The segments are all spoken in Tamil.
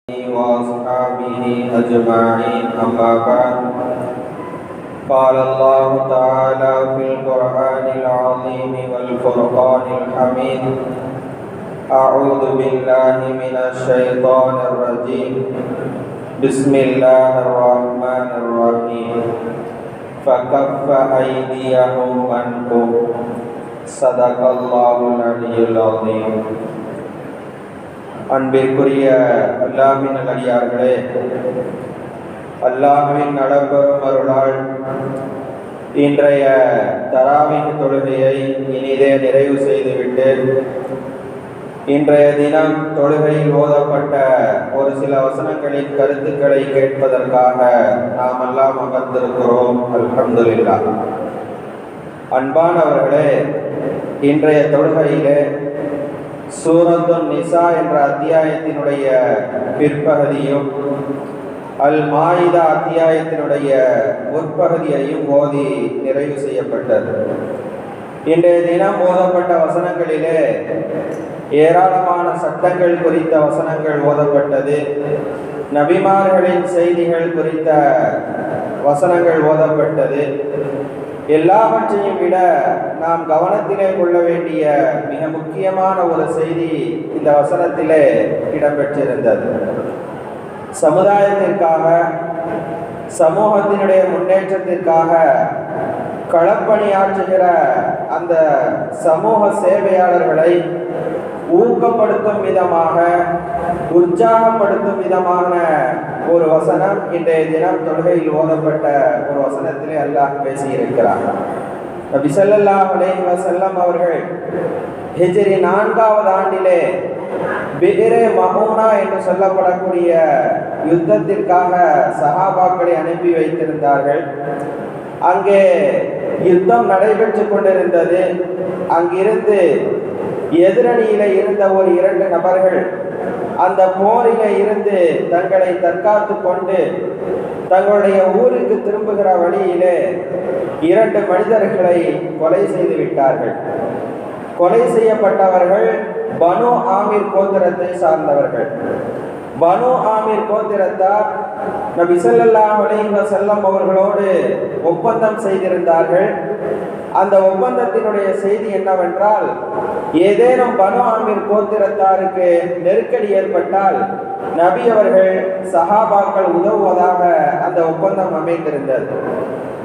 وأصحابه أجمعين أما بعد قال الله تعالى في القرآن العظيم والفرقان الحميد أعوذ بالله من الشيطان الرجيم بسم الله الرحمن الرحيم فكف أيديهم عنكم صدق الله العلي العظيم. அன்பிற்குரிய அல்லாஹ்வின் நல்லடியார்களே, அல்லாஹ்வின் நலம்பெறும் அருளால் இன்றைய தராவீஹ் தொழுகையை இனிதே நிறைவு செய்துவிட்டு இன்றைய தினம் தொழுகையில் ஓதப்பட்ட ஒரு சில வசனங்களின் கருத்துக்களை கேட்பதற்காக நாம் எல்லாம் அமர்ந்திருக்கிறோம். அல்ஹம்துலில்லாஹ். அன்பானவர்களே, இன்றைய தொழுகையிலே சூரத்துன் நிசா என்ற அத்தியாயத்தினுடைய பிற்பகுதியும் அல் மாயிதா அத்தியாயத்தினுடைய முற்பகுதியையும் ஓதி நிறைவு செய்யப்பட்டது. இன்றைய தினம் ஓதப்பட்ட வசனங்களிலே ஏராளமான சட்டங்கள் குறித்த வசனங்கள் ஓதப்பட்டது. நபிமார்களின் செய்திகள் குறித்த வசனங்கள் ஓதப்பட்டது. எல்லாவற்றையும் விட நாம் கவனத்திலே கொள்ள வேண்டிய மிக முக்கியமான ஒரு செய்தி இந்த வசனத்திலே இடம்பெற்றிருந்தது. சமுதாயத்திற்காக, சமூகத்தினுடைய முன்னேற்றத்திற்காக களப்பணியாற்றுகிற அந்த சமூக சேவையாளர்களை ஊக்கப்படுத்தும் விதமாக, உற்சாகப்படுத்தும் விதமான ஒரு வசனம் இன்றைய தினம் தொழுகையில் ஓதப்பட்ட ஒரு வசனத்திலே அல்லாஹ் பேசியிருக்கிறார். நபி ஸல்லல்லாஹு அலைஹி வஸல்லம் அவர்கள் ஹிஜ்ரி 4வது ஆண்டிலே பிஹ்ரே மஹூனா என்று சொல்லப்படக்கூடிய யுத்தத்திற்காக சஹாபாக்களை அனுப்பி வைத்திருந்தார்கள். அங்கே யுத்தம் நடைபெற்று கொண்டிருந்தது. அங்கிருந்து எதிரணியில இருந்த ஒரு 2 நபர்கள் அந்த போரில இருந்து தங்களை தற்காத்து கொண்டு தங்களுடைய ஊருக்கு திரும்புகிற வழியிலே 2 மனிதர்களை கொலை செய்து விட்டார்கள். கொலை செய்யப்பட்டவர்கள் பனு ஆமீர் கோத்திரத்தை சார்ந்தவர்கள். பனு ஆமீர் கோத்திரத்தார் நபி ஸல்லல்லாஹு அலைஹி வஸல்லம் அவர்களோடு ஒப்பந்தம் செய்திருந்தார்கள். அந்த ஒப்பந்தத்தினுடைய செய்தி என்னவென்றால், ஏதேனும் பனு ஆமீர் கோத்திரத்தாருக்கு நெருக்கடி ஏற்பட்டால் நபி அவர்கள் சஹாபாக்கள் உதவுவதாக அந்த ஒப்பந்தம் அமைந்திருந்தது.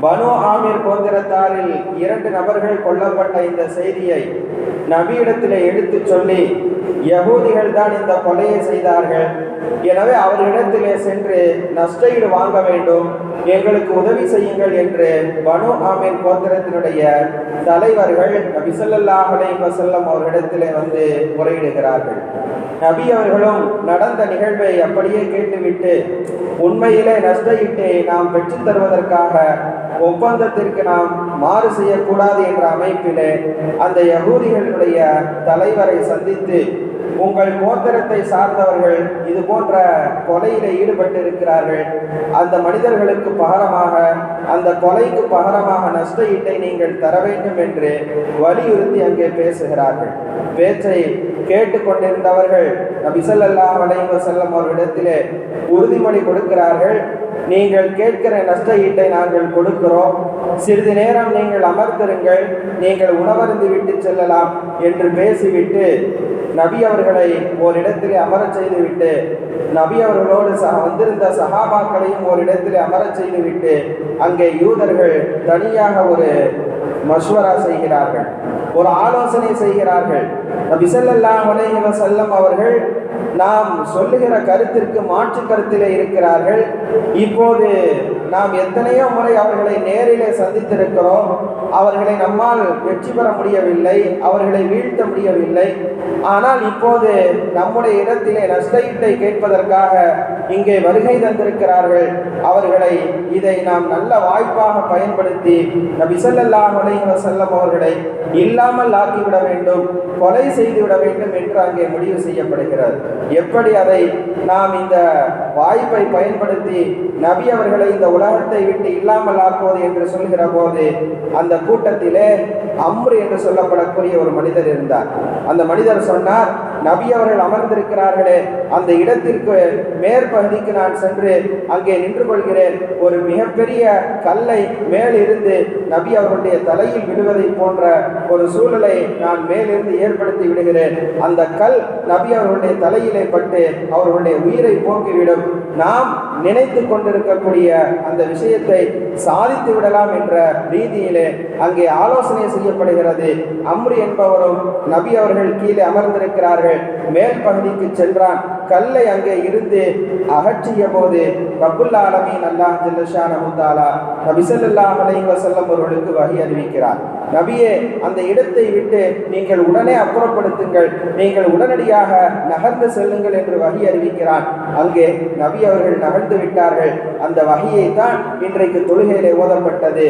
பனு ஆமீர் கோத்திரத்தாரில் 2 நபர்கள் கொல்லப்பட்ட இந்த செய்தியை நபியிடத்தில் எடுத்து சொல்லி, யகூதிகள் தான் இந்த கொலையை செய்தார்கள், எனவே அவர்களிடத்திலே சென்று நஷ்டஈடு வாங்க வேண்டும், எங்களுக்கு உதவி செய்யுங்கள் என்று பனு ஆமீர் கோத்திரத்தினுடைய தலைவர்கள் நபி ஸல்லல்லாஹு அலைஹி வஸல்லம் அவர்களிடத்திலே வந்து முறையிடுகிறார்கள். நபி அவர்களும் நடந்த நிகழ்வை அப்படியே கேட்டுவிட்டு, உண்மையிலே நஷ்டஈட்டை நாம் பெற்றுத் தருவதற்காக ஒப்பந்தத்திற்கு நாம் மாறு செய்யக்கூடாது என்ற அமைப்பிலே அந்த யகூதிகளுடைய தலைவரை சந்தித்து, உங்கள் கோத்திரத்தை சார்ந்தவர்கள் இது போன்ற கொலையில ஈடுபட்டிருக்கிறார்கள், அந்த மனிதர்களுக்கு பகரமாக, அந்த கொலைக்கு பகரமாக நஷ்டஈட்டை நீங்கள் தர வேண்டும் என்று வலியுறுத்தி அங்கே பேசுகிறார்கள். பேச்சை கேட்டுக்கொண்டிருந்தவர்கள் நபி ஸல்லல்லாஹு அலைஹி வஸல்லம் அவர்களிடத்திலே உறுதிமொழி கொடுக்கிறார்கள். நீங்கள் கேட்கிற நஷ்டஈட்டை நாங்கள் கொடுக்கிறோம், சிறிது நேரம் நீங்கள் அமர்ந்திருங்கள், நீங்கள் உணவருந்து விட்டு செல்லலாம் என்று பேசிவிட்டு நபி அவர்களை ஓரிடத்திலே அமரச் செய்துவிட்டு, நபி அவர்களோடு வந்திருந்த சஹாபாக்களையும் ஓரிடத்திலே அமரச் செய்துவிட்டு அங்கே யூதர்கள் தனியாக ஒரு மஷ்வரா செய்கிறார்கள், ஒரு ஆலோசனை செய்கிறார்கள். நபி ஸல்லல்லாஹு அலைஹி வஸல்லம் அவர்கள் நாம் சொல்லுகிற கருத்திற்கு மாற்று கருத்திலே இருக்கிறார்கள். இப்போது நாம் எத்தனையோ முறை அவர்களை நேரிலே சந்தித்திருக்கிறோம், அவர்களை நம்மால் வெற்றி பெற முடியவில்லை, அவர்களை வீழ்த்த முடியவில்லை. ஆனால் இப்போது நம்முடைய இடத்திலே நஷ்டஈட்டை கேட்பதற்காக இங்கே வருகை தந்திருக்கிறார்கள். அவர்களை இதை நாம் நல்ல வாய்ப்பாக பயன்படுத்தி நபி ஸல்லல்லாஹு அலைஹி வஸல்லம் அவர்களை இல்லாமல் ஆக்கிவிட வேண்டும், கொலை செய்துவிட வேண்டும் என்று அங்கே முடிவு செய்யப்படுகிறது. எப்படி அதை நாம் இந்த வாய்ப்பை பயன்படுத்தி நபி அவர்களை இந்த உலகத்தை விட்டு இல்லாமல் ஆக்குவது என்று சொல்கிற போது அந்த கூட்டத்திலே அம்ரு என்று சொல்லப்படக்கூடிய ஒரு மனிதர் இருந்தார். அந்த மனிதர் சொன்னார், நபி அவர்கள் அமர்ந்திருக்கிறார்களே அந்த இடத்திற்கு மேற்பகுதிக்கு நான் சென்று அங்கே நின்று கொள்கிறேன். ஒரு மிகப்பெரிய கல்லை மேலிருந்து நபி அவர்களுடைய தலையில் விழுவதை போன்ற ஒரு சூழலை நான் மேலிருந்து ஏற்படுத்தி விடுகிறேன். அந்த கல் நபி அவர்களுடைய தலையிலே பட்டு அவர்களுடைய உயிரை போக்கிவிடும். நாம் நினைத்து கொண்டிருக்கக்கூடிய அந்த விஷயத்தை சாதித்து விடலாம் என்ற ரீதியிலே அங்கே ஆலோசனை செய்யப்படுகிறது. அம்ரு என்பவரும் நபி அவர்கள் கீழே அமர்ந்திருக்கிறார்கள். மேல் பகுதிக்கு சென்றான். கல்லை அங்கே இருந்து அகற்றிய போது ரப்புல் ஆலமீன் அல்லாஹ் ஜல்ல ஷானஹு தஆலா நபி ஸல்லல்லாஹு அலைஹி வஸல்லம் அவர்களுக்கு வஹி அறிவிக்கிறார். நபியே, அந்த இடத்தை விட்டு நீங்கள் உடனே அப்புறப்படுத்துங்கள், நீங்கள் உடனடியாக நகர்ந்து செல்லுங்கள் என்று வஹி அறிவிக்கிறான். அங்கே நபி அவர்கள் நகர்ந்து விட்டார்கள். அந்த வஹியை தான் இன்றைக்கு தொழுகையிலே ஓதப்பட்டது.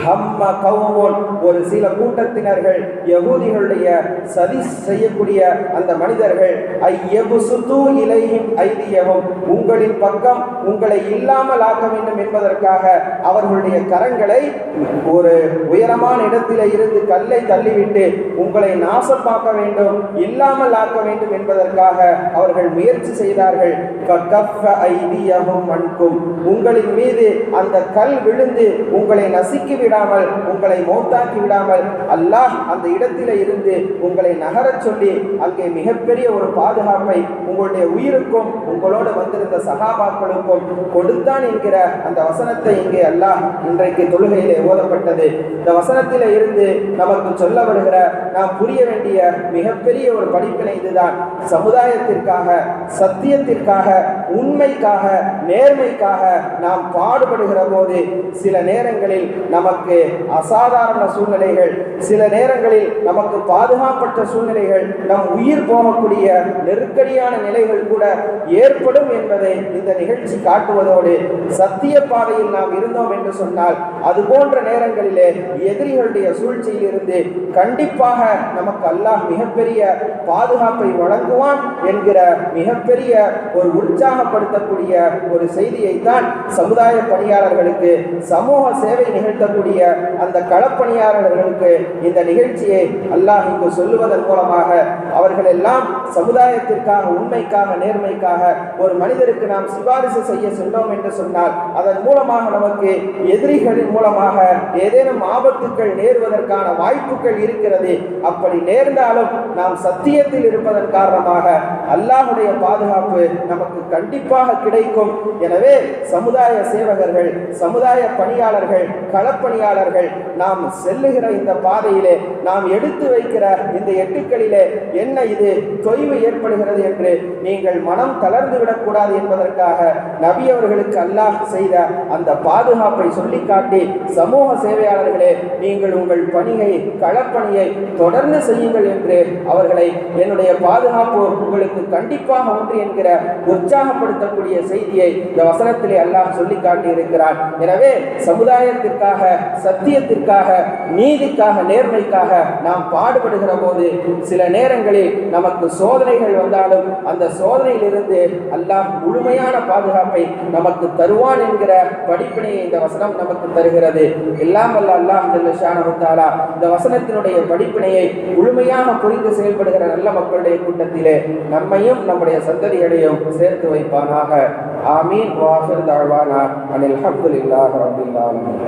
ஹம்ம கௌமுன், ஒரு சில கூட்டத்தினர்கள், யகூதிகளுடைய சதி செய்யக்கூடிய அந்த மனிதர்கள், ஐயபுசுது இலைஹிம் ஐதியஹும், உங்களின் பக்கம் உங்களை இல்லாமல் ஆக்க வேண்டும் என்பதற்காக அவர்களுடைய கரங்களை ஒரு உயரமான இடத்திலே இருந்து கல்லை தள்ளிவிட்டு உங்களை நாசமாக்க வேண்டும், இல்லாமல் ஆக்க வேண்டும் என்பதற்காக அவர்கள் முயற்சி செய்தார்கள். உங்களின் மீது அந்த கல் விழுந்து உங்களை நசுக்கி விடாமல், உங்களை மௌத்தாக்கி விடாமல் அல்லாஹ் அந்த இடத்திலே இருந்து உங்களை நகரச் சொல்லி அங்கே மிகப்பெரிய ஒரு பாதுகாப்பை உங்களுடைய உயிருக்கும் உங்களோடு வந்திருந்த சகாபாக்களுக்கும் கொடுத்தான் என்கிற அந்த வசனத்தை இங்கே அல்லாஹ் இன்றைக்கு தொழுகையிலே ஓதப்பட்டது. இந்த வசனத்திலே இருந்து நமக்கு சொல்ல வருகிற நாம் புரிய வேண்டிய மிகப்பெரிய ஒரு படிப்பினை இதுதான். சமுதாயத்திற்காக, சத்தியத்திற்காக, உண்மைக்காக, நேர்மைக்காக நாம் பாடுபடுகிற போது சில நேரங்களில் நமக்கு அசாதாரண சூழ்நிலைகள், சில நேரங்களில் நமக்கு பாதுகாப்பற்ற சூழ்நிலைகள், நம் உயிர் போகக்கூடிய நெருக்கடியான நிலைகள் கூட ஏற்படும் என்பதை இந்த நிகழ்ச்சி காட்டுவதோடு, சத்திய பாதையில் நாம் இருந்தோம் என்று சொன்னால் அது போன்ற நேரங்களிலே எதிரிகளுடைய சூழ்ச்சியில் இருந்து கண்டிப்பாக நமக்கு அல்லாஹ் மிகப்பெரிய பாதுகாப்பை வழங்குவான் என்கிற மிகப்பெரிய ஒரு உற்சாகப்படுத்தக்கூடிய ஒரு செய்தியை தான் சமுதாய பணியாளர்களுக்கு, சமூக சேவை நிகழ்த்தக்கூடிய அந்த களப்பணியாளர்களுக்கு இந்த நிகழ்ச்சியை அல்லாஹ் இங்கு சொல்லுவதன் மூலமாக அவர்கள் எல்லாம் சமுதாயத்திற்காக, உண்மைக்காக, நேர்மைக்காக ஒரு மனிதருக்கு நாம் சிபாரிசு செய்ய சென்றோம் என்று சொன்னால் அதன் மூலமாக நமக்கு எதிரிகளின் மூலமாக ஏதேனும் ஆபத்துக்கள் நேருவதற்கான வாய்ப்புகள் இருக்கிறது. அப்படி நேர்ந்தாலும் நாம் சத்தியத்தில் இருப்பதன் காரணமாக அல்லாஹ்வுடைய பாதுகாப்பு நமக்கு கண்டிப்பாக கிடைக்கும். எனவே சமுதாய சேவகர்கள், சமுதாய பணியாளர்கள், களப்பணியாளர்கள் நாம் செல்லுகிற இந்த பாதையிலே, நாம் எடுத்து வைக்கிற இந்த எட்டுக்களிலே என்ன இது தொய்வு ஏற்படுகிறது என்று நீங்கள் மனம் தளர்ந்து விடக்கூடாது என்பதற்காக நபி அவர்களுக்கு அல்லாஹ் செய்த அந்த பாதுகாப்பை சொல்லிக்காட்டி, சமூக சேவையாளர்களே நீங்கள் உங்கள் பணியை, களப்பணியை தொடர்ந்து செய்யுங்கள் என்று அவர்களை என்னுடைய பாதுகாப்பு உங்களுக்கு கண்டிப்பாக ஒன்று என்கிற உற்சாகப்படுத்தக்கூடிய செய்தியை இந்த வசனத்திலே அல்லாஹ் சொல்லி காட்டி இருக்கிறார். எனவே சமுதாயத்திற்காக, சத்தியத்திற்காக, நீதிக்காக, நேர்மைக்காக நாம் பாடுபடுகிற போது சில நேரங்களில் நமக்கு சோதனைகள் வந்தாலும் அந்த சோதனையிலிருந்து அல்லாஹ் முழுமையான பாதுகாப்பை நமக்கு தருவான் என்கிற படிப்பினையை இந்த வசனம் நமக்கு தருகிறது. எல்லாம் வல்ல அல்லாஹ் ஜல்ல ஷானஹு தஆலா இந்த வசனத்தினுடைய படிப்பினையை முழுமையாக புரிந்து செயல்படுகிற நல்ல மக்களுடைய கூட்டத்திலே நம்மையும் நம்முடைய சந்ததிகளையும் சேர்த்து வைப்பானாக. ஆமீன். வாஹிர் தஅவானா அனில் ஹம்துலில்லாஹி ரப்பில் ஆலமீன்.